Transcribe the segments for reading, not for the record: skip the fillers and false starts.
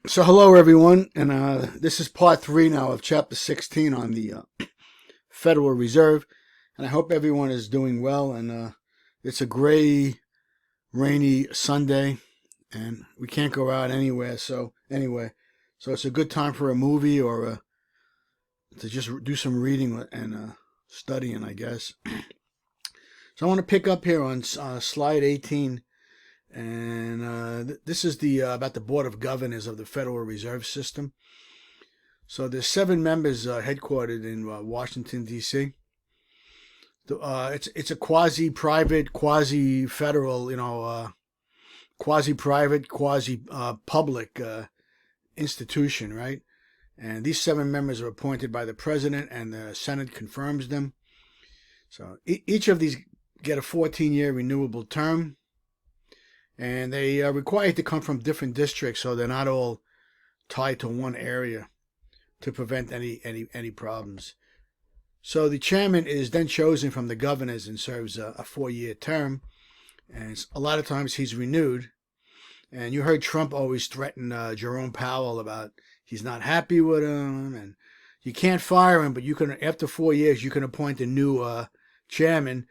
So hello everyone, and this is part 3 now of chapter 16 on the Federal Reserve, and I hope everyone is doing well. And it's a gray, rainy Sunday, and we can't go out anywhere. So anyway, so it's a good time for a movie or to just do some reading and studying, I guess. So I want to pick up here on slide 18. And this is the about the Board of Governors of the Federal Reserve System. So there's 7 members headquartered in Washington, D.C. It's a quasi-private, quasi-federal, quasi-private, quasi-public institution, right? And these 7 members are appointed by the president, and the Senate confirms them. So each of these get a 14-year renewable term. And they are required to come from different districts, so they're not all tied to one area to prevent any problems. So the chairman is then chosen from the governors and serves a 4-year term. And a lot of times he's renewed. And you heard Trump always threaten Jerome Powell about he's not happy with him, and you can't fire him, but you can, after 4 years, you can appoint a new chairman.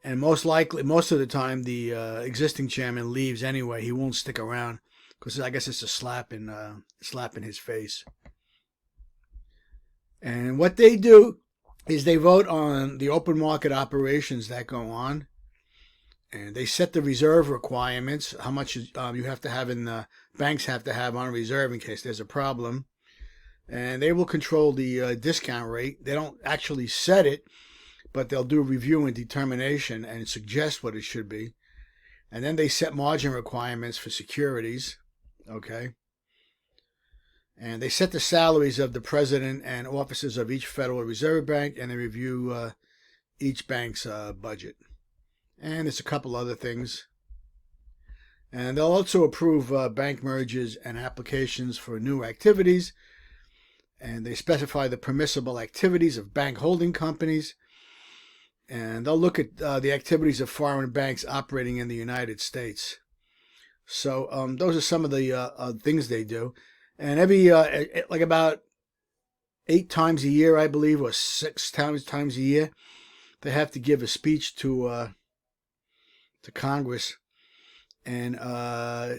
And most of the time, the existing chairman leaves anyway. He won't stick around because I guess it's a slap in his face. And what they do is they vote on the open market operations that go on, and they set the reserve requirements, how much you have to have banks have to have on reserve in case there's a problem. And they will control the discount rate. They don't actually set it, but they'll do a review and determination and suggest what it should be. And then they set margin requirements for securities, okay? And they set the salaries of the president and officers of each Federal Reserve Bank, and they review each bank's budget. And there's a couple other things. And they'll also approve bank mergers and applications for new activities. And they specify the permissible activities of bank holding companies. And they'll look at the activities of foreign banks operating in the United States. So those are some of the things they do. And every, like about 8 times a year, I believe, or 6 times a year, they have to give a speech to Congress. And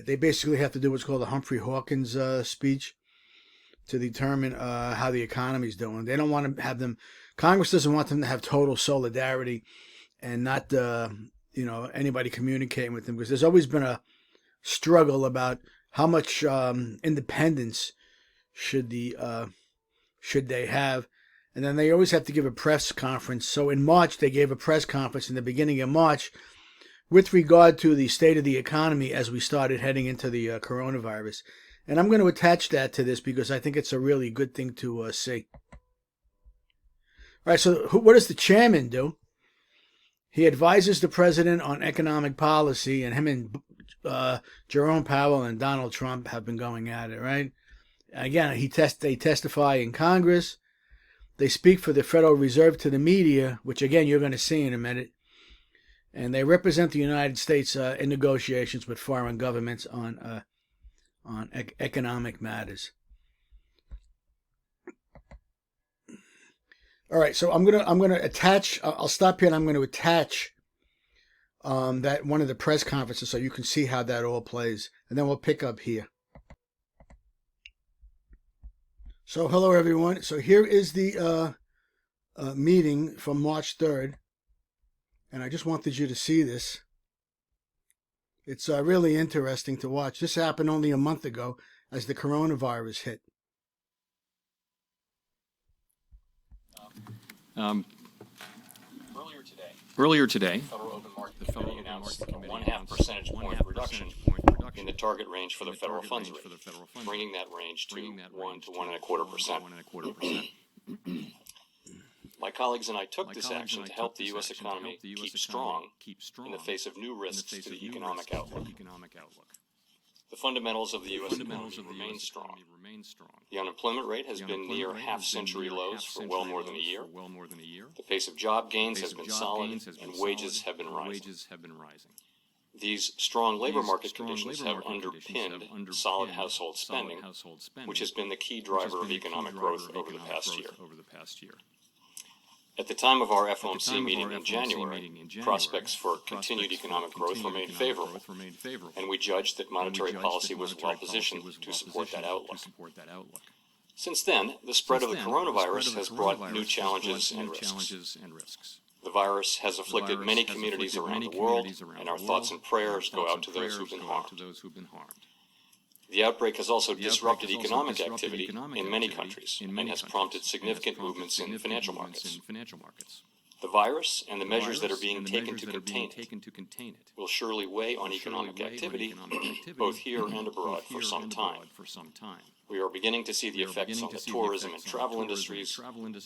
they basically have to do what's called a Humphrey Hawkins speech to determine how the economy's doing. They don't want to have them... Congress doesn't want them to have total solidarity and not, anybody communicating with them, because there's always been a struggle about how much independence should they have, and then they always have to give a press conference. So in March, they gave a press conference in the beginning of March with regard to the state of the economy as we started heading into the coronavirus, and I'm going to attach that to this because I think it's a really good thing to see. All right, so what does the chairman do? He advises the president on economic policy, and him and Jerome Powell and Donald Trump have been going at it, right? Again, they testify in Congress. They speak for the Federal Reserve to the media, which, again, you're going to see in a minute. And they represent the United States in negotiations with foreign governments on economic matters. All right, so I'm gonna attach. I'll stop here, and I'm going to attach that one of the press conferences so you can see how that all plays, and then we'll pick up here. So hello everyone. So here is the meeting from March 3rd, and I just wanted you to see this. It's really interesting to watch. This happened only a month ago as the coronavirus hit. Earlier today, the Federal Open Market Committee announced a 0.5 percentage point reduction in the target range for the federal funds rate, bringing that range to 1 to 1.25%. My colleagues and I took this action to help the U.S. economy keep strong in the face of new risks to the economic outlook. The fundamentals of the U.S. economy remain strong. The unemployment rate has been near half-century lows for well more than a year. The pace of job gains has been solid, and wages have been rising. These strong labor market conditions have underpinned solid household spending, which has been the key driver of economic growth over the past year. At the time of our FOMC meeting in January, prospects for continued economic growth remained favorable, and we judged that monetary policy was well positioned to support that outlook. Since then, the spread of the coronavirus has brought new challenges and risks. The virus has afflicted many communities around the world, and our thoughts and prayers go out to those who've been harmed. The outbreak has also disrupted economic activity in many countries and has prompted significant movements in financial markets. The virus and the measures that are being taken to contain it will surely weigh on economic activity, both here and abroad, for some time. We are beginning to see the effects on the tourism and travel industries,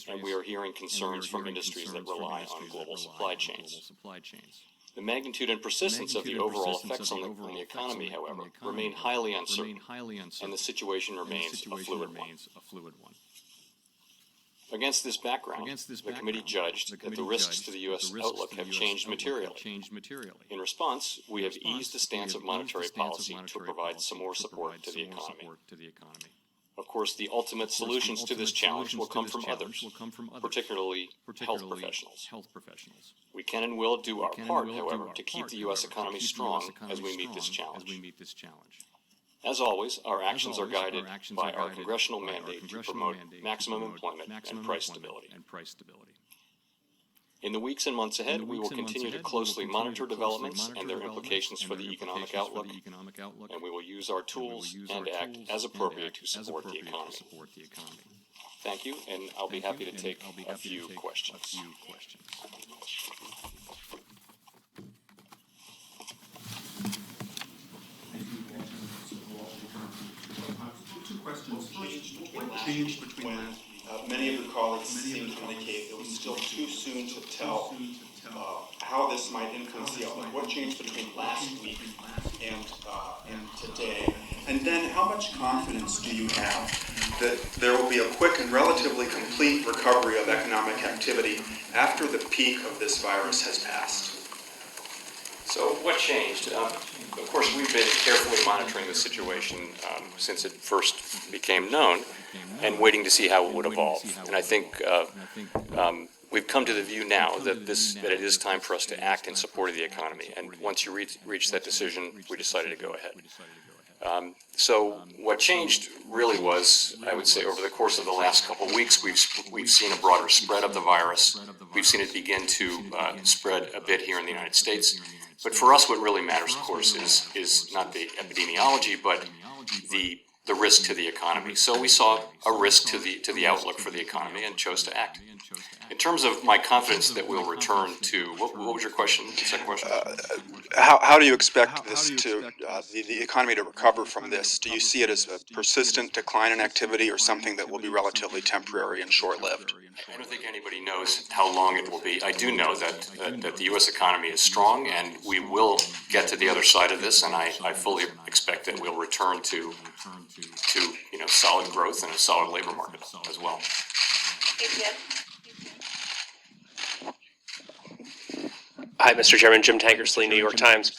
and we are hearing concerns from industries that rely on global supply chains. The magnitude and persistence of the overall effects on the economy, however, remain highly uncertain, and the situation remains a fluid one. Against this background, the committee judged that the risks to the U.S. outlook have changed materially. In response, we have eased the stance of monetary policy to provide some more support to the economy. Of course, the ultimate solutions to this challenge will come from others, particularly health professionals. We can and will do our part, however, to keep the U.S. economy strong as we meet this challenge. As always, our actions are guided by our congressional mandate to promote maximum employment and price stability. In the weeks and months ahead, we will continue to closely monitor developments and their implications for the economic outlook, and we will use our tools and act as appropriate to support the economy. Thank you, and I'll be happy to take a few questions. Two questions. What changed between many of your colleagues seem to indicate it was still too soon to tell how this might influence the outlook? What changed between last week and today? And then how much confidence do you have that there will be a quick and relatively complete recovery of economic activity after the peak of this virus has passed? So what changed? Of course, we've been carefully monitoring the situation since it first became known and waiting to see how it would evolve. And I think we've come to the view now that it is time for us to act in support of the economy. And once you reach that decision, we decided to go ahead. So what changed really was, I would say, over the course of the last couple of weeks, we've seen a broader spread of the virus. We've seen it begin to spread a bit here in the United States. But for us, what really matters, of course, is not the epidemiology, but the risk to the economy. So we saw a risk to the outlook for the economy and chose to act. In terms of my confidence that we'll return to, what was your question? The second question? How do you expect the economy to recover from this? Do you see it as a persistent decline in activity or something that will be relatively temporary and short-lived? I don't think anybody knows how long it will be. I do know that the U.S. economy is strong, and we will get to the other side of this, and I fully expect that we'll return to solid growth and a solid labor market as well. Hi, Mr. Chairman. Jim Tankersley, New York Times.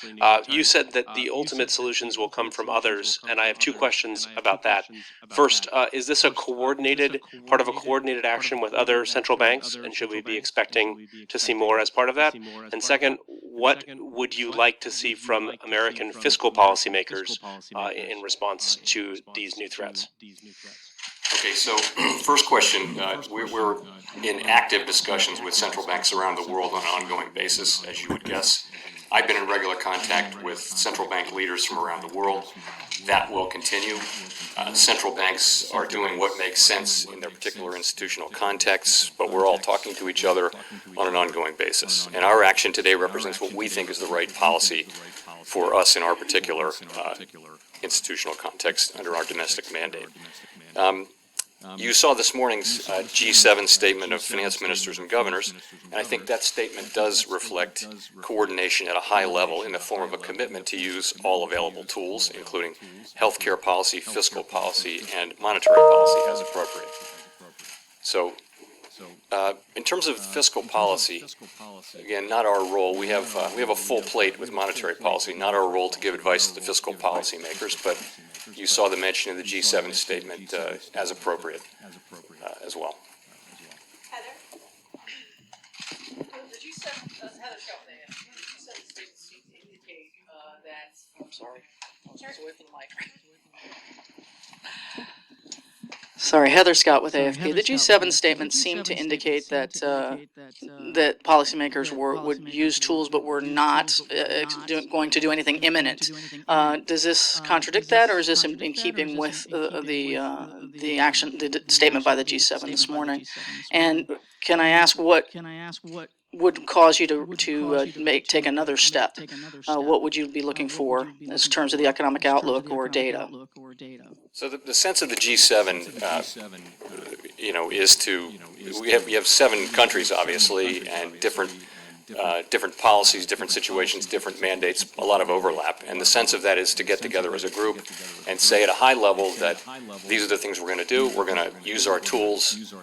You said that the ultimate solutions will come from others, and I have two questions about that. First, is this part of a coordinated action with other central banks, and should we be expecting to see more as part of that? And second, what would you like to see from American fiscal policymakers in response to these new threats? Okay, so first question, we're in active discussions with central banks around the world on an ongoing basis, as you would guess. I've been in regular contact with central bank leaders from around the world. That will continue. Central banks are doing what makes sense in their particular institutional contexts, but we're all talking to each other on an ongoing basis. And our action today represents what we think is the right policy for us in our particular institutional context under our domestic mandate. You saw this morning's G7 statement of finance ministers and governors, and I think that statement does reflect coordination at a high level in the form of a commitment to use all available tools, including healthcare policy, fiscal policy, and monetary policy as appropriate. So in terms of fiscal policy, again, not our role. We have a full plate with monetary policy. Not our role to give advice to the fiscal policy makers, but you saw the mention in the G7 statement as appropriate as well. Heather? The G7, Heather Shelton, the G7 statements seem to indicate that, I'm sorry, I was away from the mic. Sorry, Heather Scott with AFP. The G7 statements seem to indicate that that policymakers would use tools, but were not going to do anything imminent. Does this contradict that, or is this in keeping with the statement by the G7 this morning? And can I ask what would cause you to take another step? What would you be looking for in terms of the economic outlook or data? So the sense of the G7, is to we have 7 countries obviously, and different policies, different situations, different mandates, a lot of overlap. And the sense of that is to get together as a group and say at a high level that these are the things we're going to do. We're going to use our tools,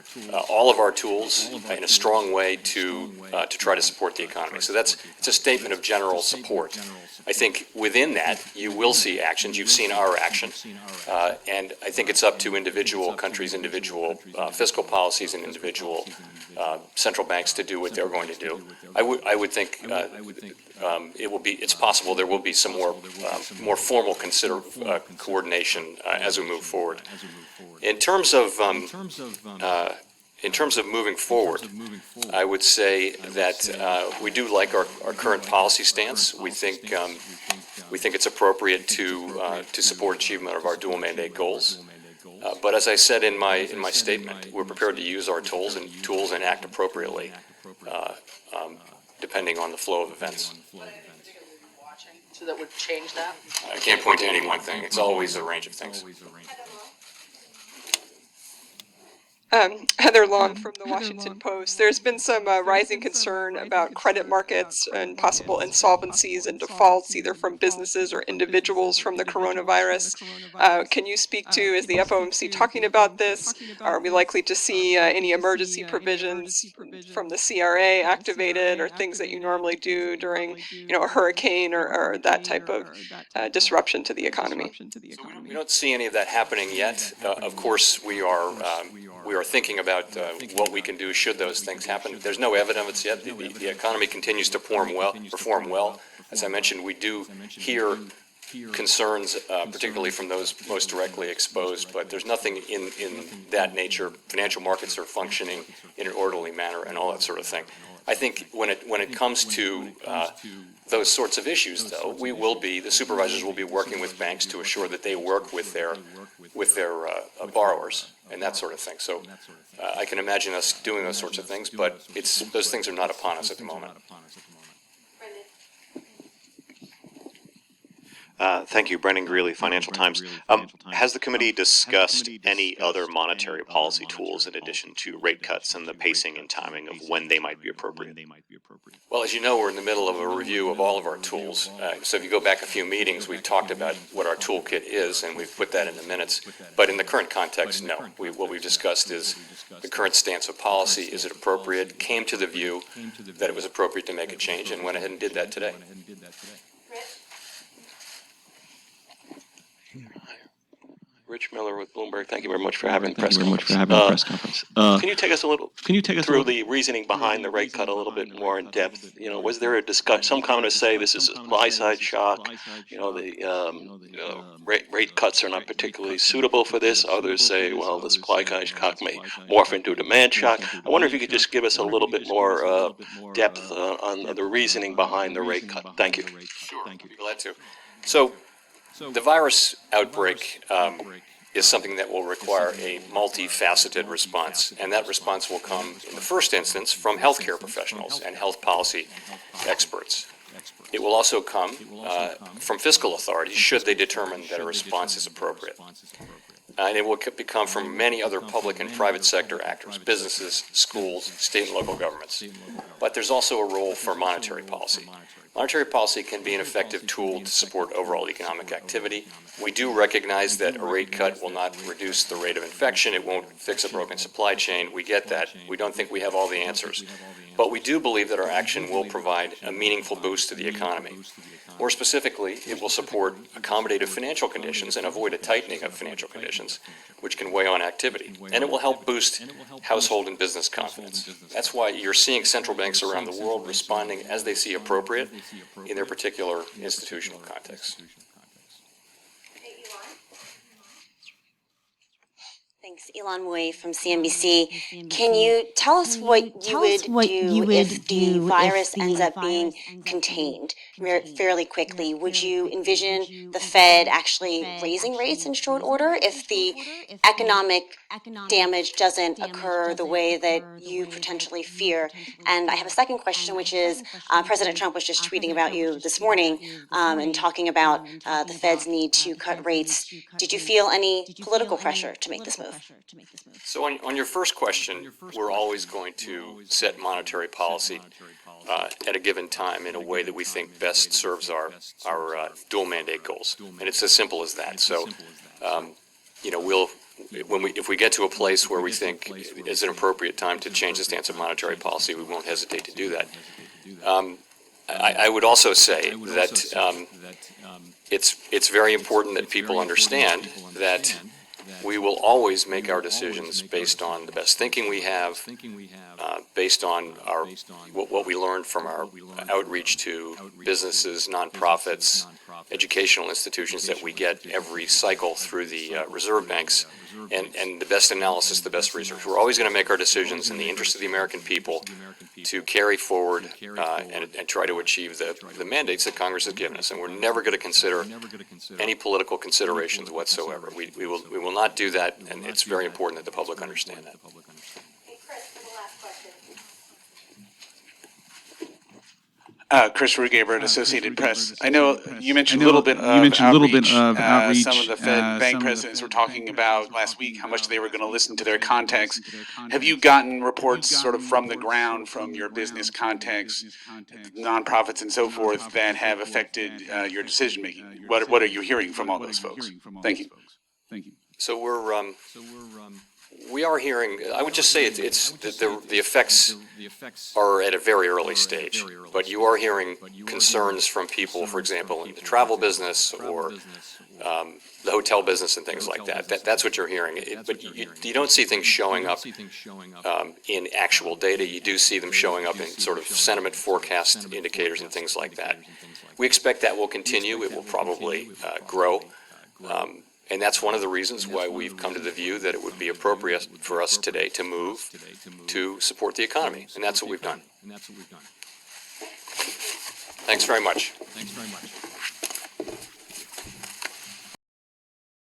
all of our tools, in a strong way to try to support the economy. So it's a statement of general support. I think within that you will see actions. You've seen our action, and I think it's up to individual countries, individual fiscal policies, and individual central banks to do what they're going to do. I would think it's possible there will be some more formal coordination as we move forward. In terms of moving forward, I would say that we do like our current policy stance. We think it's appropriate to support achievement of our dual mandate goals. But as I said in my statement, we're prepared to use our tools and act appropriately, depending on the flow of events. So that would change that? I can't point to any one thing. It's always a range of things. Heather Long from the Washington Post. There's been some rising concern about credit markets and possible insolvencies and defaults, either from businesses or individuals from the coronavirus. Can you speak to, is the FOMC talking about this? Are we likely to see any emergency provisions from the CRA activated, or things that you normally do during, a hurricane or that type of disruption to the economy? So we don't see any of that happening yet. Of course, we are thinking about what we can do should those things happen. There's no evidence yet. The economy continues to perform well. As I mentioned, we do hear concerns, particularly from those most directly exposed, but there's nothing in that nature. Financial markets are functioning in an orderly manner and all that sort of thing. I think when it comes to those sorts of issues, though, the supervisors will be working with banks to assure that they work with their borrowers and that sort of thing. So I can imagine us doing those sorts of things, but those things are not upon us at the moment. Thank you. Brendan Greeley, Financial Times. Has the committee discussed any other monetary policy tools in addition to rate cuts and the pacing and timing of when they might be appropriate? Well, as you know, we're in the middle of a review of all of our tools. So if you go back a few meetings, we've talked about what our toolkit is, and we've put that in the minutes. But in the current context, no. What we've discussed is the current stance of policy. Is it appropriate? Came to the view that it was appropriate to make a change, and went ahead and did that today. Rich Miller with Bloomberg. Thank you very much for having a press conference. Can you take us a little through the reasoning behind the rate cut a little bit more in depth? Was there a discussion? Some commentators say this is a supply side shock. Rate cuts are not particularly suitable for this. Others say, well, the supply side shock may morph into a demand shock. I wonder if you could just give us a little bit more depth on the reasoning behind the rate cut. Thank you. Sure, I'd be glad to. So the virus outbreak is something that will require a multifaceted response, and that response will come in the first instance from healthcare professionals and health policy experts. It will also come from fiscal authorities should they determine that a response is appropriate. and it will come from many other public and private sector actors, businesses, schools, state and local governments. But there's also a role for monetary policy. Monetary policy can be an effective tool to support overall economic activity. We do recognize that a rate cut will not reduce the rate of infection. It won't fix a broken supply chain. We get that. We don't think we have all the answers. But we do believe that our action will provide a meaningful boost to the economy. More specifically, it will support accommodative financial conditions and avoid a tightening of financial conditions, which can weigh on activity. And it will help boost household and business confidence. That's why you're seeing central banks around the world responding as they see appropriate in their particular institutional context. Thanks. Elon Mui from CNBC. Can you tell us what you would do if the virus ends up being contained fairly quickly? Would you envision the Fed actually raising rates in short order if the economic damage doesn't occur the way that you potentially fear? And I have a second question, which is President Trump was just tweeting about you this morning and talking about the Fed's need to cut rates. Did you feel any political pressure to make this move? So on your first question, we're always going to set monetary policy at a given time in a way that we think best serves our dual mandate goals. And it's as simple as that. So, if we get to a place where we think it's an appropriate time to change the stance of monetary policy, we won't hesitate to do that. I would also say that it's very important that people understand that we will always make our decisions based on the best thinking we have, based on what we learned from our outreach to businesses, nonprofits, educational institutions that we get every cycle through the reserve banks, and the best analysis, the best research. We're always going to make our decisions in the interest of the American people to carry forward and try to achieve the mandates that Congress has given us. And we're never going to consider any political considerations whatsoever. We will not do that, and it's very important that the public understand that. Chris Rugaber at Associated Press. I know you mentioned a little bit of outreach. Some of the Fed bank presidents were talking about last week how much they were going to listen to their contacts. Have you gotten reports sort of from the ground, from your business contacts, nonprofits and so forth, that have affected your decision making? What are you hearing from all those folks? Thank you. So we are hearing. I would just say the effects are at a very early stage, but you are hearing concerns from people, for example, in the travel business or the hotel business and things like that. That's what you're hearing. But you don't see things showing up in actual data. You do see them showing up in sort of sentiment forecast indicators and things like that. We expect that will continue. It will probably grow. And that's one of the reasons why we've come to the view that it would be appropriate for us today to move to support the economy. And that's what we've done. Thanks very much.